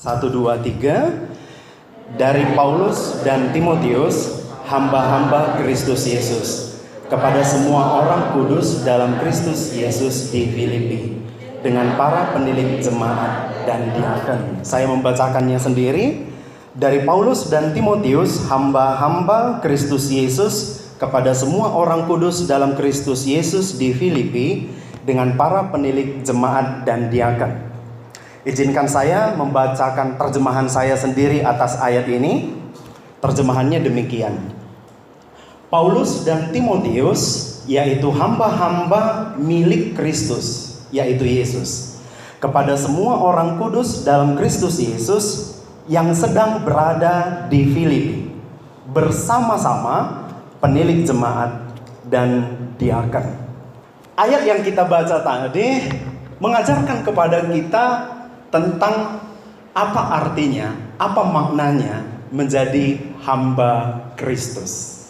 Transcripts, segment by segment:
1, 2, 3. Dari Paulus dan Timotius, hamba-hamba Kristus Yesus, kepada semua orang kudus dalam Kristus Yesus di Filipi, dengan para penilik jemaat dan diaken. Saya membacakannya sendiri. Dari Paulus dan Timotius, hamba-hamba Kristus Yesus, kepada semua orang kudus dalam Kristus Yesus di Filipi, dengan para penilik jemaat dan diaken. Izinkan saya membacakan terjemahan saya sendiri atas ayat ini. Terjemahannya demikian. Paulus dan Timotius, yaitu hamba-hamba milik Kristus, yaitu Yesus, kepada semua orang kudus dalam Kristus Yesus yang sedang berada di Filipi, bersama-sama penilik jemaat dan diaken. Ayat yang kita baca tadi mengajarkan kepada kita tentang apa artinya, apa maknanya menjadi hamba Kristus.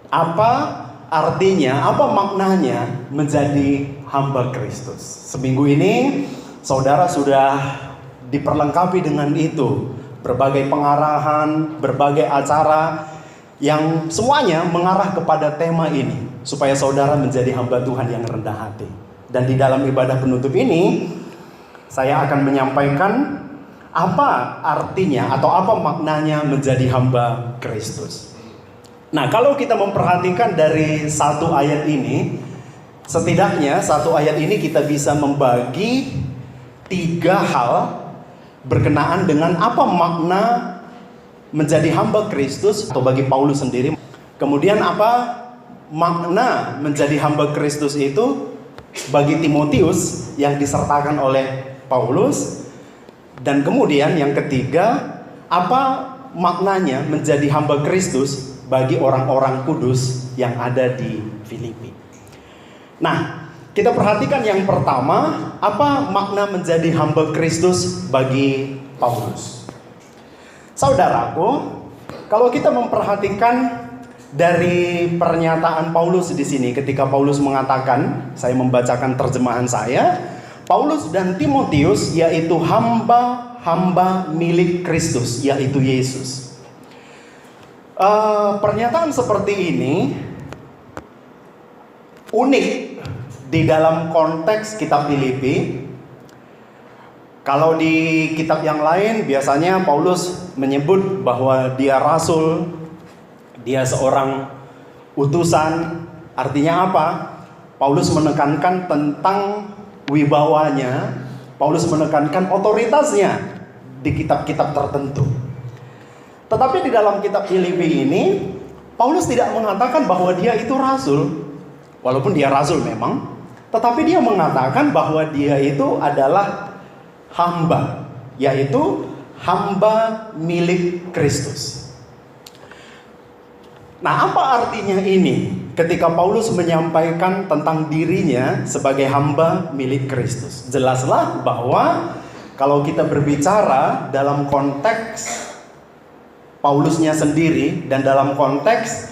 Apa artinya, apa maknanya menjadi hamba Kristus. Seminggu ini saudara sudah diperlengkapi dengan itu. Berbagai pengarahan, berbagai acara yang semuanya mengarah kepada tema ini, supaya saudara menjadi hamba Tuhan yang rendah hati. Dan di dalam ibadah penutup ini, saya akan menyampaikan apa artinya atau apa maknanya menjadi hamba Kristus. Nah, kalau kita memperhatikan dari satu ayat ini, setidaknya satu ayat ini kita bisa membagi 3 hal berkenaan dengan apa makna menjadi hamba Kristus atau bagi Paulus sendiri. Kemudian apa makna menjadi hamba Kristus itu bagi Timotius yang disertakan oleh Paulus. Dan kemudian yang ketiga, apa maknanya menjadi hamba Kristus bagi orang-orang kudus yang ada di Filipi. Nah, kita perhatikan yang pertama, apa makna menjadi hamba Kristus bagi Paulus. Saudaraku, kalau kita memperhatikan dari pernyataan Paulus di sini, ketika Paulus mengatakan, saya membacakan terjemahan saya, Paulus dan Timotius yaitu hamba-hamba milik Kristus, yaitu Yesus. Pernyataan seperti ini unik di dalam konteks kitab Filipi. Kalau di kitab yang lain biasanya Paulus menyebut bahwa dia rasul, dia seorang utusan. Artinya apa? Paulus menekankan tentang wibawanya, Paulus menekankan otoritasnya di kitab-kitab tertentu. Tetapi di dalam kitab Filipi ini, Paulus tidak mengatakan bahwa dia itu rasul. Walaupun dia rasul memang, tetapi dia mengatakan bahwa dia itu adalah hamba, yaitu hamba milik Kristus. Nah, apa artinya ini ketika Paulus menyampaikan tentang dirinya sebagai hamba milik Kristus? Jelaslah bahwa kalau kita berbicara dalam konteks Paulusnya sendiri dan dalam konteks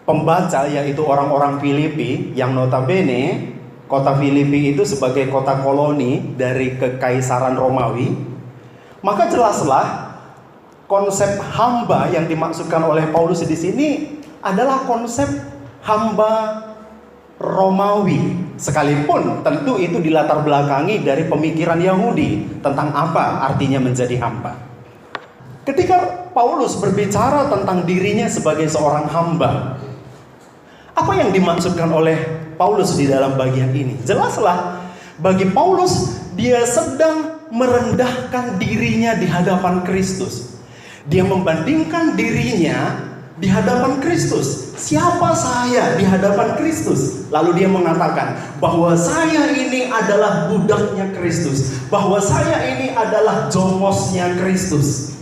pembaca, yaitu orang-orang Filipi yang notabene kota Filipi itu sebagai kota koloni dari Kekaisaran Romawi, maka jelaslah konsep hamba yang dimaksudkan oleh Paulus di sini adalah konsep hamba Romawi, sekalipun tentu itu dilatar belakangi dari pemikiran Yahudi tentang apa artinya menjadi hamba. Ketika Paulus berbicara tentang dirinya sebagai seorang hamba, apa yang dimaksudkan oleh Paulus di dalam bagian ini? Jelaslah, bagi Paulus dia sedang merendahkan dirinya di hadapan Kristus. Dia membandingkan dirinya di hadapan Kristus. Siapa saya di hadapan Kristus? Lalu dia mengatakan bahwa saya ini adalah budaknya Kristus, bahwa saya ini adalah jomosnya Kristus.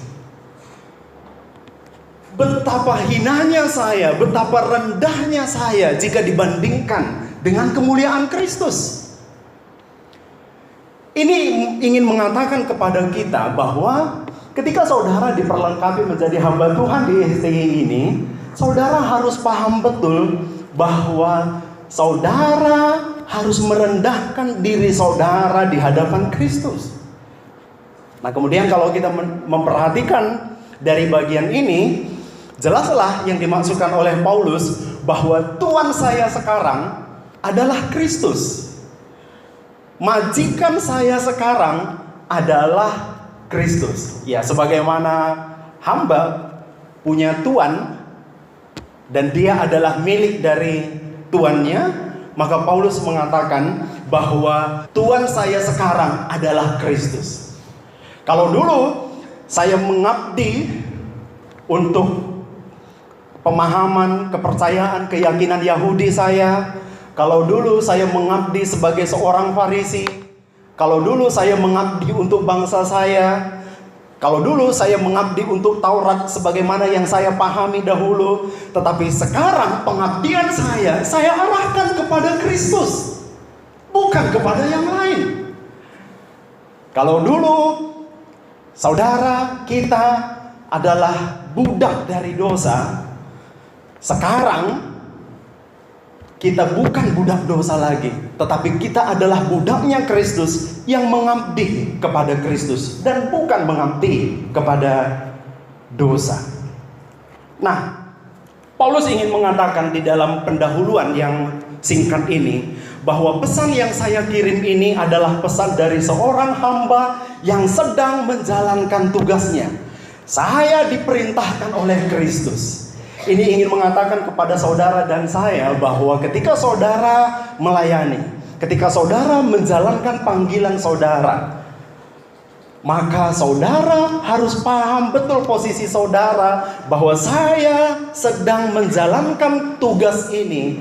Betapa hinanya saya, betapa rendahnya saya jika dibandingkan dengan kemuliaan Kristus. Ini ingin mengatakan kepada kita bahwa ketika saudara diperlengkapi menjadi hamba Tuhan di STI ini, saudara harus paham betul bahwa saudara harus merendahkan diri saudara di hadapan Kristus. Nah, kemudian kalau kita memperhatikan dari bagian ini, jelaslah yang dimaksudkan oleh Paulus bahwa Tuhan saya sekarang adalah Kristus. Majikan saya sekarang adalah Kristus. Ya, sebagaimana hamba punya tuan dan dia adalah milik dari tuannya, maka Paulus mengatakan bahwa tuan saya sekarang adalah Kristus. Kalau dulu saya mengabdi untuk pemahaman, kepercayaan, keyakinan Yahudi saya, kalau dulu saya mengabdi sebagai seorang Farisi, kalau dulu saya mengabdi untuk bangsa saya, kalau dulu saya mengabdi untuk Taurat sebagaimana yang saya pahami dahulu, tetapi sekarang pengabdian saya arahkan kepada Kristus, bukan kepada yang lain. Kalau dulu saudara kita adalah budak dari dosa, sekarang kita bukan budak dosa lagi, tetapi kita adalah budaknya Kristus yang mengabdi kepada Kristus dan bukan mengabdi kepada dosa. Nah, Paulus ingin mengatakan di dalam pendahuluan yang singkat ini bahwa pesan yang saya kirim ini adalah pesan dari seorang hamba yang sedang menjalankan tugasnya. Saya diperintahkan oleh Kristus. Ini ingin mengatakan kepada saudara dan saya bahwa ketika saudara melayani, ketika saudara menjalankan panggilan saudara, maka saudara harus paham betul posisi saudara bahwa saya sedang menjalankan tugas ini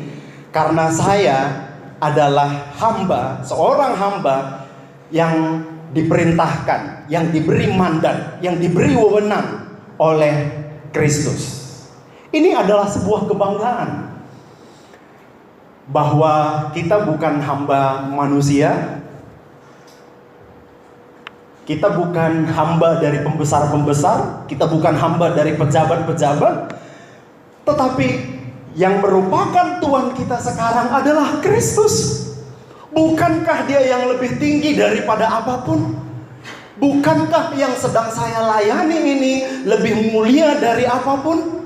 karena saya adalah hamba, seorang hamba yang diperintahkan, yang diberi mandat, yang diberi wewenang oleh Kristus. Ini adalah sebuah kebanggaan bahwa kita bukan hamba manusia, kita bukan hamba dari pembesar-pembesar, kita bukan hamba dari pejabat-pejabat, tetapi yang merupakan Tuhan kita sekarang adalah Kristus. Bukankah Dia yang lebih tinggi daripada apapun? Bukankah yang sedang saya layani ini lebih mulia dari apapun?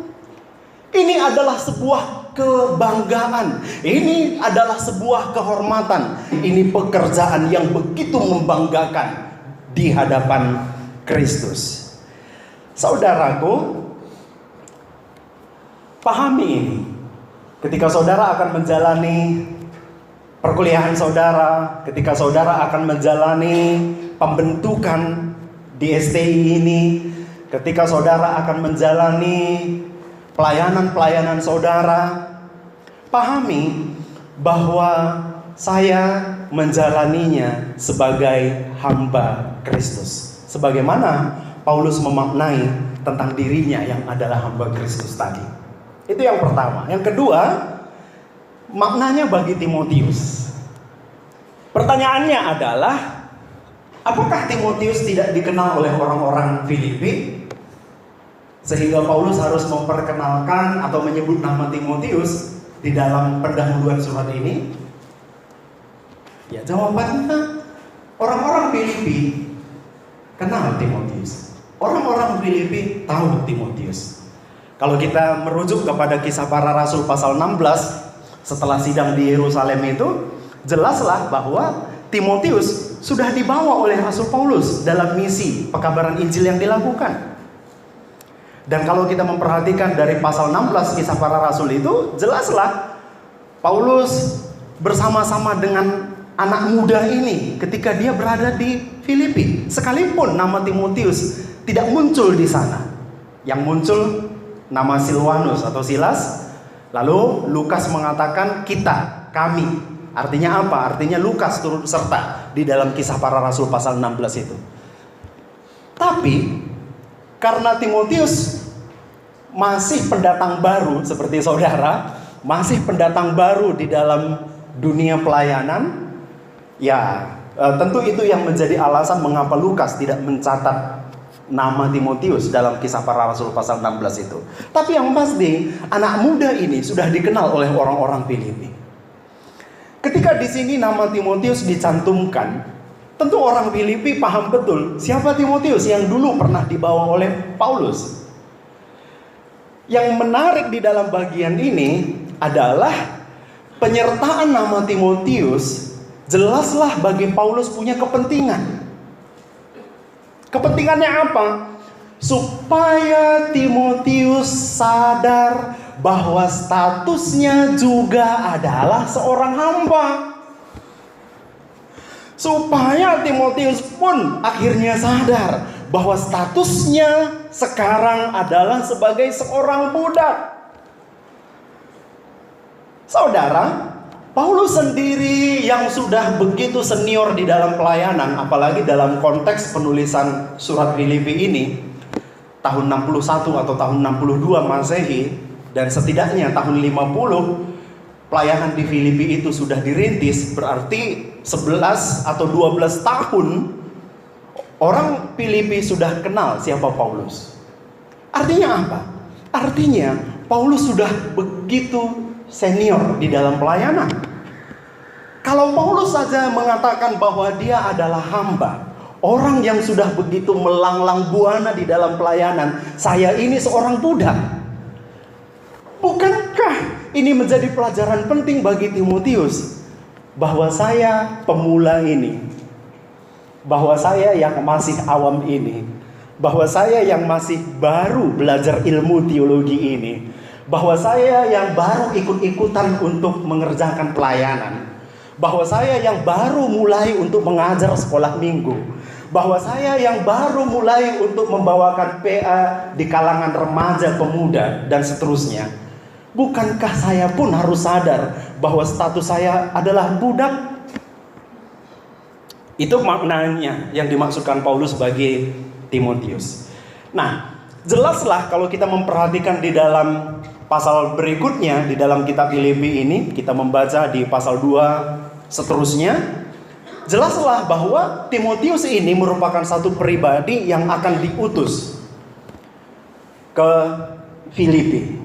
Ini adalah sebuah kebanggaan. Ini adalah sebuah kehormatan. Ini pekerjaan yang begitu membanggakan di hadapan Kristus. Saudaraku, pahami ini. Ketika saudara akan menjalani perkuliahan saudara, ketika saudara akan menjalani pembentukan di STI ini, ketika saudara akan menjalani pelayanan-pelayanan saudara, pahami bahwa saya menjalaninya sebagai hamba Kristus. Sebagaimana Paulus memaknai tentang dirinya yang adalah hamba Kristus tadi. Itu yang pertama. Yang kedua, maknanya bagi Timotius. Pertanyaannya adalah, apakah Timotius tidak dikenal oleh orang-orang Filipi sehingga Paulus harus memperkenalkan atau menyebut nama Timotius di dalam pendahuluan surat ini? Ya, jawabannya orang-orang Filipi kenal Timotius. Orang-orang Filipi tahu Timotius. Kalau kita merujuk kepada Kisah Para Rasul pasal 16, setelah sidang di Yerusalem itu, jelaslah bahwa Timotius sudah dibawa oleh Rasul Paulus dalam misi pekabaran Injil yang dilakukan. Dan kalau kita memperhatikan dari pasal 16 Kisah Para Rasul itu, jelaslah Paulus bersama-sama dengan anak muda ini ketika dia berada di Filipi. Sekalipun nama Timotius tidak muncul di sana. Yang muncul nama Silwanus atau Silas. Lalu Lukas mengatakan kita, kami. Artinya apa? Artinya Lukas turut serta di dalam Kisah Para Rasul pasal 16 itu. Tapi karena Timotius masih pendatang baru seperti saudara, masih pendatang baru di dalam dunia pelayanan, ya tentu itu yang menjadi alasan mengapa Lukas tidak mencatat nama Timotius dalam Kisah Para Rasul pasal 16 itu. Tapi yang pasti anak muda ini sudah dikenal oleh orang-orang Filipi. Ketika di sini nama Timotius dicantumkan, Tentu orang Filipi paham betul siapa Timotius yang dulu pernah dibawa oleh Paulus. Yang menarik di dalam bagian ini adalah penyertaan nama Timotius. Jelaslah bagi Paulus punya kepentingan. Kepentingannya apa? Supaya Timotius sadar bahwa statusnya juga adalah seorang hamba. Supaya Timotius pun akhirnya sadar bahwa statusnya sekarang adalah sebagai seorang budak. Saudara, Paulus sendiri yang sudah begitu senior di dalam pelayanan, apalagi dalam konteks penulisan surat Filipi ini, tahun 61 atau tahun 62 Masehi, dan setidaknya tahun 50 pelayanan di Filipi itu sudah dirintis, berarti 11 atau 12 tahun orang Filipi sudah kenal siapa Paulus. Artinya apa? Artinya Paulus sudah begitu senior di dalam pelayanan. Kalau Paulus saja mengatakan bahwa dia adalah hamba, orang yang sudah begitu melanglang buana di dalam pelayanan, saya ini seorang budak. Bukankah ini menjadi pelajaran penting bagi Timotius? Bahwa saya pemula ini, bahwa saya yang masih awam ini, bahwa saya yang masih baru belajar ilmu teologi ini, bahwa saya yang baru ikut-ikutan untuk mengerjakan pelayanan, bahwa saya yang baru mulai untuk mengajar sekolah minggu, bahwa saya yang baru mulai untuk membawakan PA di kalangan remaja, pemuda, dan seterusnya. Bukankah saya pun harus sadar bahwa status saya adalah budak? Itu maknanya yang dimaksudkan Paulus bagi Timotius. Nah, jelaslah kalau kita memperhatikan di dalam pasal berikutnya, di dalam kitab Filipi ini, kita membaca di pasal 2 seterusnya, jelaslah bahwa Timotius ini merupakan satu pribadi yang akan diutus ke Filipi.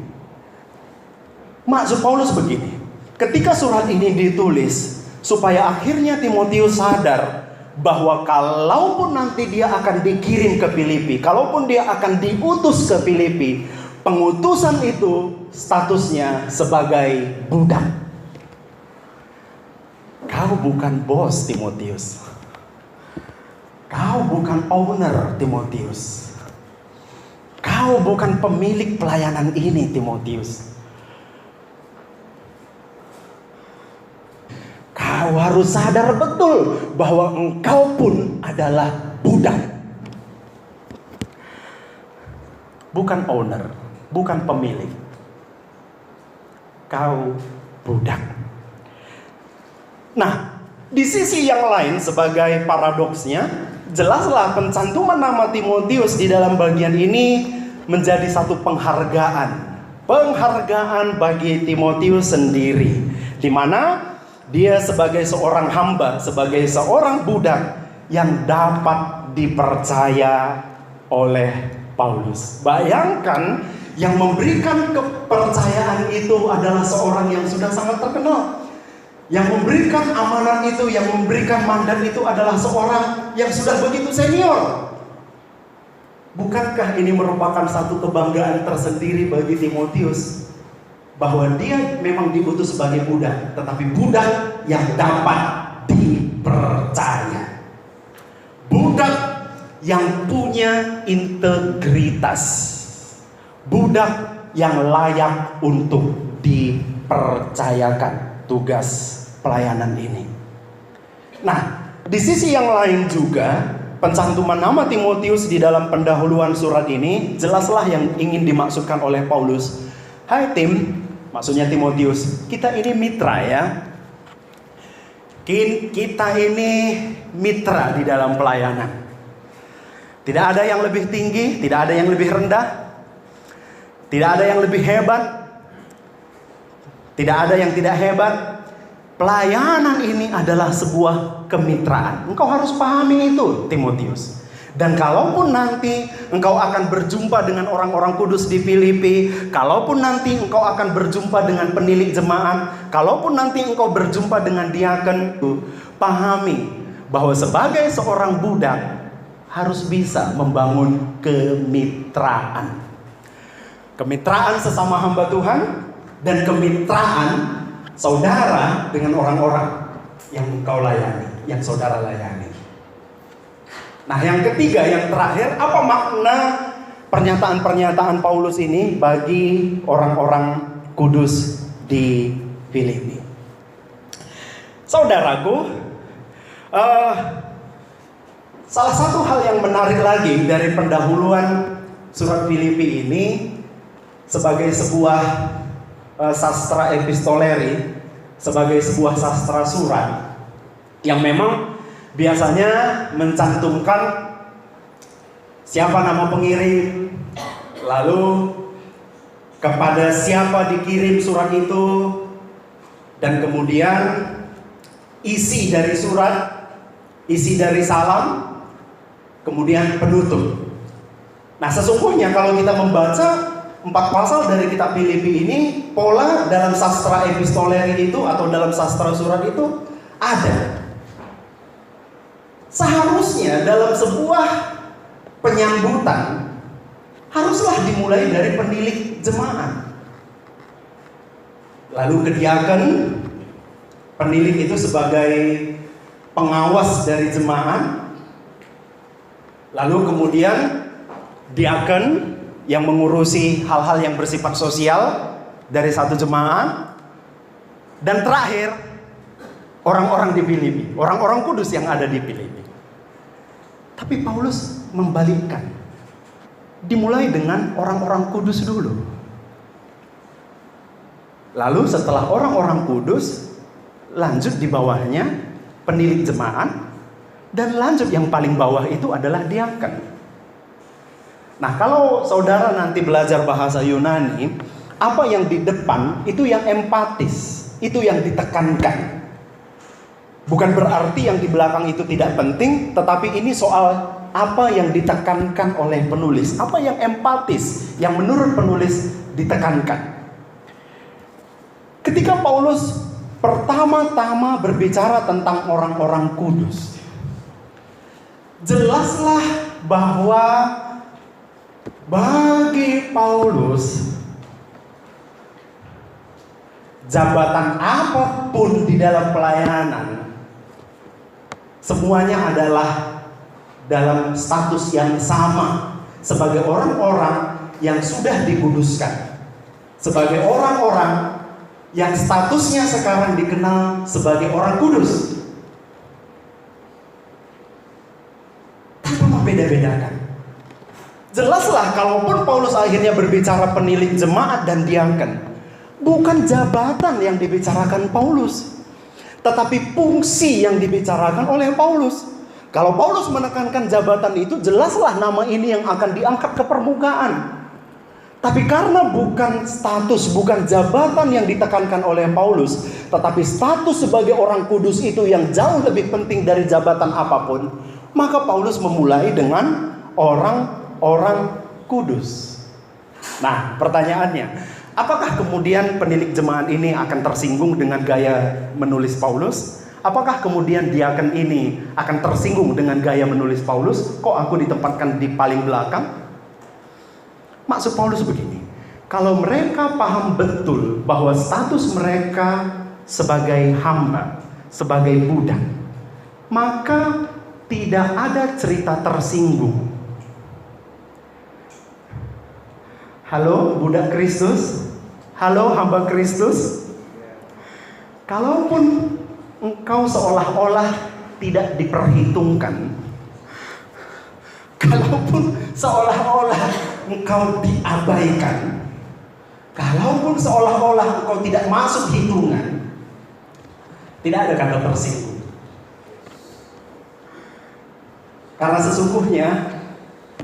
Maksud Paulus begini, ketika surat ini ditulis, supaya akhirnya Timotius sadar bahwa kalaupun nanti dia akan dikirim ke Filipi, kalaupun dia akan diutus ke Filipi, pengutusan itu statusnya sebagai budak. Kau bukan bos, Timotius. Kau bukan owner, Timotius. Kau bukan pemilik pelayanan ini, Timotius. Kau harus sadar betul bahwa engkau pun adalah budak. Bukan owner, bukan pemilik. Kau budak. Nah, di sisi yang lain sebagai paradoksnya, jelaslah pencantuman nama Timotius di dalam bagian ini menjadi satu penghargaan. Penghargaan bagi Timotius sendiri, di mana dia sebagai seorang hamba, sebagai seorang budak yang dapat dipercaya oleh Paulus. Bayangkan, yang memberikan kepercayaan itu adalah seorang yang sudah sangat terkenal. Yang memberikan amanat itu, yang memberikan mandat itu adalah seorang yang sudah begitu senior. Bukankah ini merupakan satu kebanggaan tersendiri bagi Timotius? Bahwa dia memang diutus sebagai budak, tetapi budak yang dapat dipercaya. Budak yang punya integritas. Budak yang layak untuk dipercayakan tugas pelayanan ini. Nah, di sisi yang lain juga, pencantuman nama Timotius di dalam pendahuluan surat ini jelaslah yang ingin dimaksudkan oleh Paulus. Hai Tim, maksudnya Timotius, kita ini mitra ya. Kita ini mitra di dalam pelayanan. Tidak ada yang lebih tinggi, tidak ada yang lebih rendah, tidak ada yang lebih hebat, tidak ada yang tidak hebat. Pelayanan ini adalah sebuah kemitraan. Engkau harus pahami itu, Timotius. Dan kalaupun nanti engkau akan berjumpa dengan orang-orang kudus di Filipi, kalaupun nanti engkau akan berjumpa dengan penilik jemaat, kalaupun nanti engkau berjumpa dengan diaken, pahami bahwa sebagai seorang budak harus bisa membangun kemitraan. Kemitraan sesama hamba Tuhan dan kemitraan saudara dengan orang-orang yang engkau layani, yang saudara layani. Nah, yang ketiga, yang terakhir, apa makna pernyataan-pernyataan Paulus ini bagi orang-orang kudus di Filipi? Saudaraku, salah satu hal yang menarik lagi dari pendahuluan surat Filipi ini sebagai sebuah sastra epistoleri, sebagai sebuah sastra surat yang memang biasanya mencantumkan siapa nama pengirim, lalu kepada siapa dikirim surat itu, dan kemudian isi dari surat, isi dari salam, kemudian penutup. Nah, sesungguhnya kalau kita membaca 4 pasal dari kitab Filipi ini, pola dalam sastra epistoleri itu atau dalam sastra surat itu ada. Seharusnya dalam sebuah penyambutan haruslah dimulai dari penilik jemaat, lalu ke diaken. Penilik itu sebagai pengawas dari jemaat, lalu kemudian diaken yang mengurusi hal-hal yang bersifat sosial dari satu jemaat, dan terakhir orang-orang di Filipi, orang-orang kudus yang ada di Filipi. Tapi Paulus membalikkan, dimulai dengan orang-orang kudus dulu, lalu setelah orang-orang kudus lanjut di bawahnya penilik jemaat, dan lanjut yang paling bawah itu adalah diaken. Nah, kalau saudara nanti belajar bahasa Yunani, apa yang di depan itu yang empatis, itu yang ditekankan. Bukan berarti yang di belakang itu tidak penting, tetapi ini soal apa yang ditekankan oleh penulis, apa yang empatis, yang menurut penulis ditekankan. Ketika Paulus pertama-tama berbicara tentang orang-orang kudus, jelaslah bahwa bagi Paulus, jabatan apapun di dalam pelayanan, semuanya adalah dalam status yang sama sebagai orang-orang yang sudah dikuduskan, sebagai orang-orang yang statusnya sekarang dikenal sebagai orang kudus, tanpa membeda-bedakan. Jelaslah, kalaupun Paulus akhirnya berbicara penilik jemaat dan diaken, bukan jabatan yang dibicarakan Paulus, tetapi fungsi yang dibicarakan oleh Paulus. Kalau Paulus menekankan jabatan itu, jelaslah nama ini yang akan diangkat ke permukaan. Tapi karena bukan status, bukan jabatan yang ditekankan oleh Paulus, tetapi status sebagai orang kudus itu yang jauh lebih penting dari jabatan apapun, maka Paulus memulai dengan orang kudus. Nah, pertanyaannya, apakah kemudian penilik jemaat ini akan tersinggung dengan gaya menulis Paulus? Apakah kemudian diaken ini akan tersinggung dengan gaya menulis Paulus? Kok aku ditempatkan di paling belakang? Maksud Paulus begini, kalau mereka paham betul bahwa status mereka sebagai hamba, sebagai budak, maka tidak ada cerita tersinggung. Halo budak Kristus, halo hamba Kristus. Kalaupun engkau seolah-olah tidak diperhitungkan, kalaupun seolah-olah engkau diabaikan, kalaupun seolah-olah engkau tidak masuk hitungan, tidak ada kata tersinggung. Karena sesungguhnya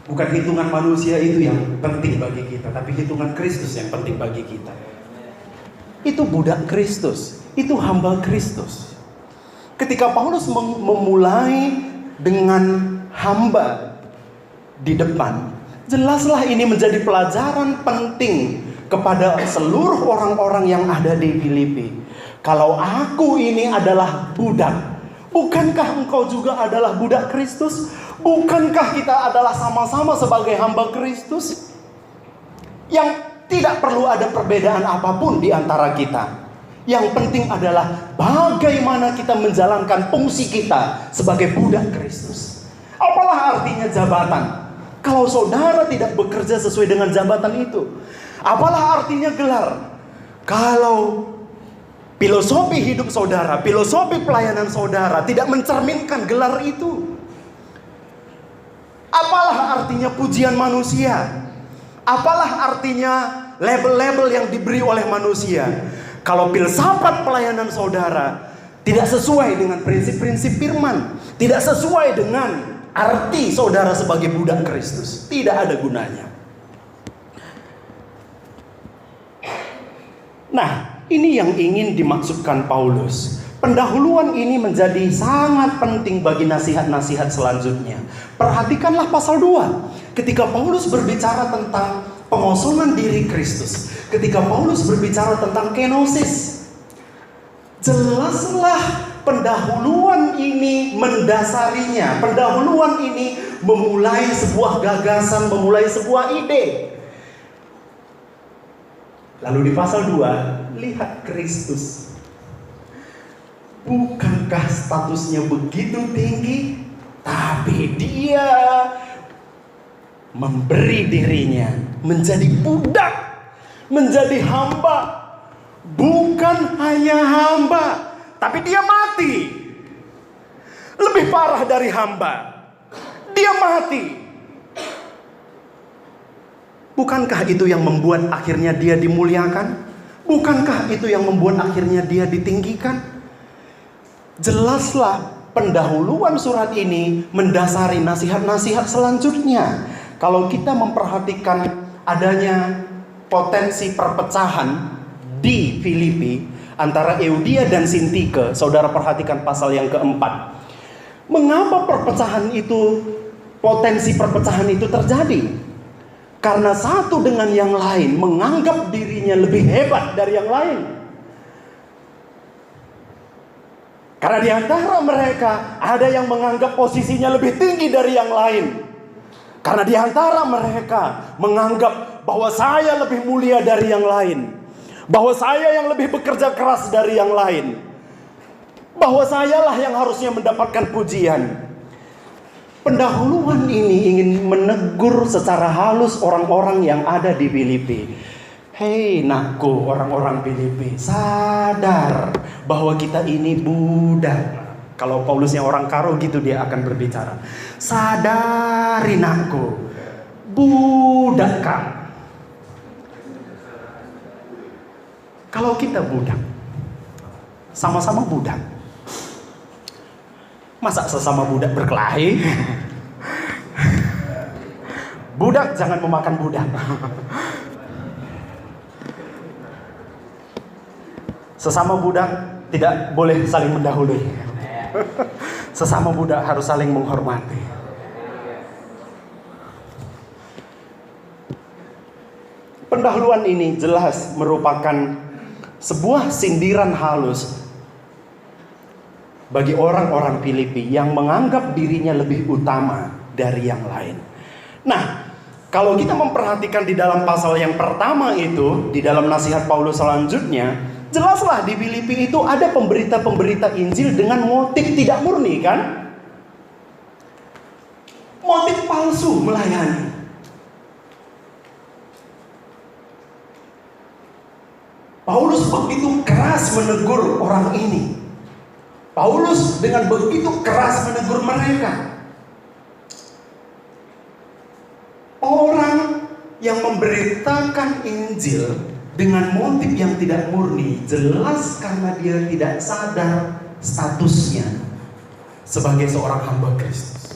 bukan hitungan manusia itu yang penting bagi kita, tapi hitungan Kristus yang penting bagi kita. Itu budak Kristus, itu hamba Kristus. Ketika Paulus memulai dengan hamba di depan, jelaslah ini menjadi pelajaran penting kepada seluruh orang-orang yang ada di Filipi. Kalau aku ini adalah budak, Bukankah engkau juga adalah budak Kristus? Bukankah kita adalah sama-sama sebagai hamba Kristus? Yang tidak perlu ada perbedaan apapun di antara kita. Yang penting adalah bagaimana kita menjalankan fungsi kita sebagai budak Kristus. Apalah artinya jabatan kalau saudara tidak bekerja sesuai dengan jabatan itu? Apalah artinya gelar kalau filosofi hidup saudara, filosofi pelayanan saudara tidak mencerminkan gelar itu? Apalah artinya pujian manusia? Apalah artinya label-label yang diberi oleh manusia kalau filsafat pelayanan saudara tidak sesuai dengan prinsip-prinsip firman, tidak sesuai dengan arti saudara sebagai budak Kristus? Tidak ada gunanya. Nah, ini yang ingin dimaksudkan Paulus. Pendahuluan ini menjadi sangat penting bagi nasihat-nasihat selanjutnya. Perhatikanlah pasal 2. Ketika Paulus berbicara tentang pengosongan diri Kristus, ketika Paulus berbicara tentang kenosis, jelaslah pendahuluan ini mendasarinya. Pendahuluan ini memulai sebuah gagasan, memulai sebuah ide. Lalu di pasal 2, lihat Kristus. Bukankah statusnya begitu tinggi? Tapi dia memberi dirinya menjadi budak, menjadi hamba. Bukan hanya hamba, tapi dia mati. Lebih parah dari hamba, dia mati. Bukankah itu yang membuat akhirnya dia dimuliakan? Bukankah itu yang membuat akhirnya dia ditinggikan? Jelaslah pendahuluan surat ini mendasari nasihat-nasihat selanjutnya. Kalau kita memperhatikan adanya potensi perpecahan di Filipi antara Euodia dan Sintike, saudara perhatikan pasal yang keempat. Mengapa perpecahan itu, potensi perpecahan itu terjadi? Karena satu dengan yang lain menganggap dirinya lebih hebat dari yang lain. Karena di antara mereka ada yang menganggap posisinya lebih tinggi dari yang lain. Karena di antara mereka menganggap bahwa saya lebih mulia dari yang lain. Bahwa saya yang lebih bekerja keras dari yang lain. Bahwa sayalah yang harusnya mendapatkan pujian. Pendahuluan ini ingin menegur secara halus orang-orang yang ada di Filipi. Hei nakku, orang-orang Filipi, sadar bahwa kita ini budak. Kalau Paulusnya orang Karo gitu dia akan berbicara. Sadari nakku, budak kamu. Kalau kita budak, sama-sama budak, masa sesama budak berkelahi? Budak jangan memakan budak. Sesama budak tidak boleh saling mendahului. Sesama budak harus saling menghormati. Pendahuluan ini jelas merupakan sebuah sindiran halus bagi orang-orang Filipi yang menganggap dirinya lebih utama dari yang lain. Nah, kalau kita memperhatikan di dalam pasal yang pertama itu, di dalam nasihat Paulus selanjutnya, jelaslah di Filipi itu ada pemberita-pemberita Injil dengan motif tidak murni, kan? Motif palsu melayani. Paulus begitu keras menegur orang ini. Paulus dengan begitu keras menegur mereka. Orang yang memberitakan Injil dengan motif yang tidak murni, jelas karena dia tidak sadar statusnya sebagai seorang hamba Kristus.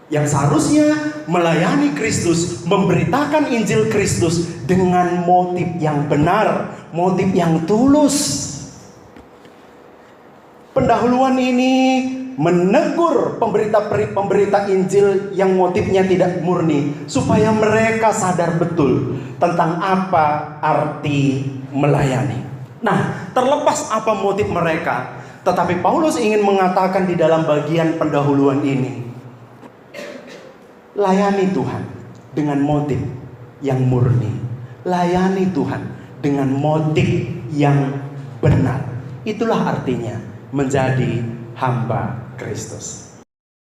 Yang seharusnya melayani Kristus, memberitakan Injil Kristus dengan motif yang benar, motif yang tulus. Pendahuluan ini menegur pemberita Injil yang motifnya tidak murni, supaya mereka sadar betul tentang apa arti melayani. Nah, terlepas apa motif mereka, Tetapi Paulus ingin mengatakan di dalam bagian pendahuluan ini, layani Tuhan dengan motif yang murni. Layani Tuhan dengan motif yang benar. Itulah artinya menjadi hamba Kristus.